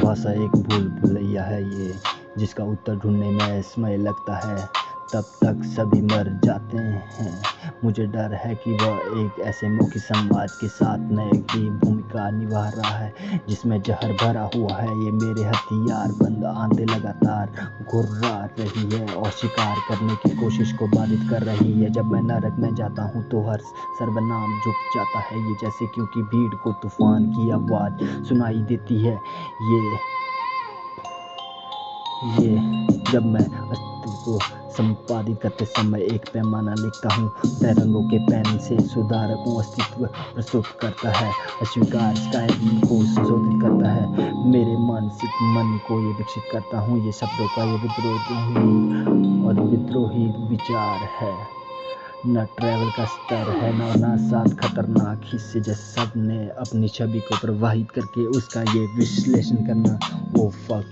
भाषा एक भूल भुलैया है ये, जिसका उत्तर ढूंढने में समय लगता है। तब तक सभी मर जाते हैं। मुझे डर है कि वह एक ऐसे मौखिक समाज के साथ नए की भूमिका निभा रहा है, जिसमें जहर भरा हुआ है। ये मेरे हथियार बंद आंतें लगातार घुर्रा रही है और शिकार करने की कोशिश को बाधित कर रही है। जब मैं नरक में जाता हूँ तो हर सर्वनाम झुक जाता है ये, जैसे क्योंकि भीड़ को तूफान की आवाज सुनाई देती है। ये जब मैं अस्तित्व को संपादित करते समय एक पैमाना लिखता हूँ, तय रंगों के पेन से सुधारक हूँ। अस्तित्व प्रस्तुत करता है, अस्वीकार स्काई को संशोधित करता है। मेरे मानसिक मन को ये विकसित करता हूँ। ये शब्दों का ये विद्रोही विचार है। न ट्रैवल का स्तर है न साथ खतरनाक हिस्से, जैसे सब ने अपनी छवि को प्रवाहित करके उसका ये विश्लेषण करना। ओ फक,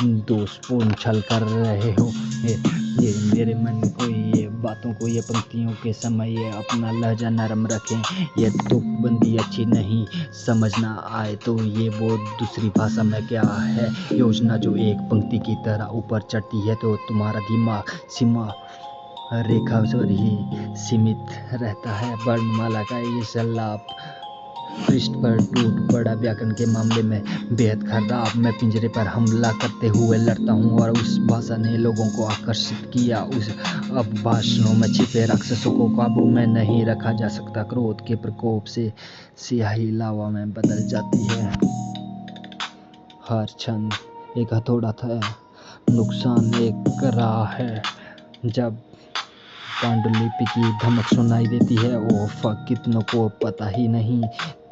दोषपूर्ण छल कर रहे हो। ये मेरे मन को, ये बातों को, ये पंक्तियों के समय ये अपना लहजा नरम रखें। ये तुकबंदी अच्छी नहीं, समझ ना आए तो ये वो दूसरी भाषा में क्या है योजना, जो एक पंक्ति की तरह ऊपर चढ़ती है तो तुम्हारा दिमाग सीमा रेखा पर ही सीमित रहता है। वर्णमाला का ये सलाप पृष्ठ पर टूट पड़ा। व्याकरण के मामले में बेहद खराब। मैं पिंजरे पर हमला करते हुए लड़ता हूँ और उस भाषा ने लोगों को आकर्षित किया। उस अब भाषणों में छिपे राक्षसों को काबू में नहीं रखा जा सकता। क्रोध के प्रकोप से स्याही लावा में बदल जाती है। हर क्षण एक हथौड़ा था, नुकसान एक राह है। जब पांडुलिपि की धमक सुनाई देती है, ओह फक, कितनों को पता ही नहीं।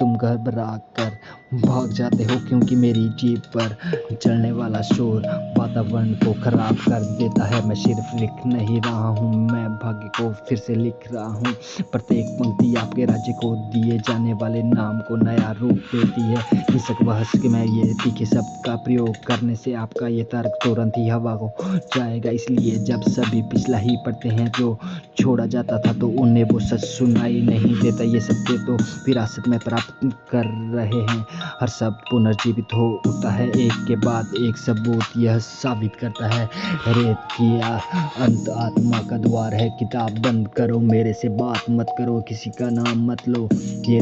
तुम घबरा कर भाग जाते हो क्योंकि मेरी जीभ पर चलने वाला शोर वातावरण को खराब कर देता है। मैं सिर्फ लिख नहीं रहा हूँ, मैं भाग्य को फिर से लिख रहा हूँ। प्रत्येक पंक्ति आपके राज्य को दिए जाने वाले नाम को नया रूप देती है। हिंसक बहस में ये तीखे शब्द का प्रयोग करने से आपका ये तर्क तुरंत ही हवा हो जाएगा। इसलिए जब सभी पिछला ही पढ़ते हैं जो छोड़ा जाता था तो उन्हें वो सच सुनाई नहीं देता। ये सत्य तो विरासत में प्राप्त कर रहे हैं। हर शब्द पुनर्जीवित हो उठता है, एक के बाद एक सबूत यह साबित करता है। रेत की अंत आत्मा का द्वार है। किताब बंद करो, मेरे से बात मत करो, किसी का नाम मत लो। ये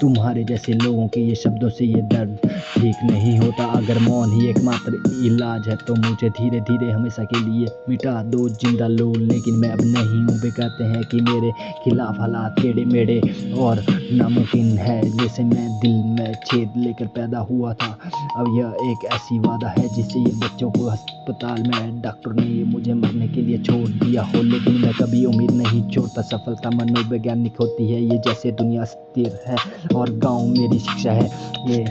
तुम्हारे जैसे लोगों के ये शब्दों से ये दर्द ठीक नहीं होता। अगर मौन ही एकमात्र इलाज है तो मुझे धीरे धीरे हमेशा के लिए मिटा दो, जिंदा लो, लेकिन मैं अब नहीं हूँ। वे कहते हैं कि मेरे खिलाफ हालात टेढ़े मेढ़े और नामुमकिन है, जैसे मैं दिल में छेद लेकर पैदा हुआ था। अब यह एक ऐसी वादा है जिससे ये बच्चों को अस्पताल में डॉक्टर ने मुझे मरने के लिए छोड़ दिया हो, लेकिन मैं कभी उम्मीद नहीं छोड़ता। सफलता मनोवैज्ञानिक होती है ये, जैसे दुनिया स्थिर है और गाँव मेरी शिक्षा है। ये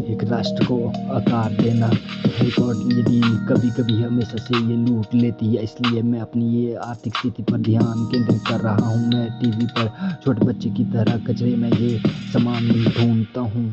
एक राष्ट्र को आकार देना रिकॉर्ड यदि कभी कभी हमेशा से ये लूट लेती है। इसलिए मैं अपनी ये आर्थिक स्थिति पर ध्यान केंद्रित कर रहा हूँ। मैं टीवी पर छोटे बच्चे की तरह कचरे में ये सामान ढूंढता हूँ।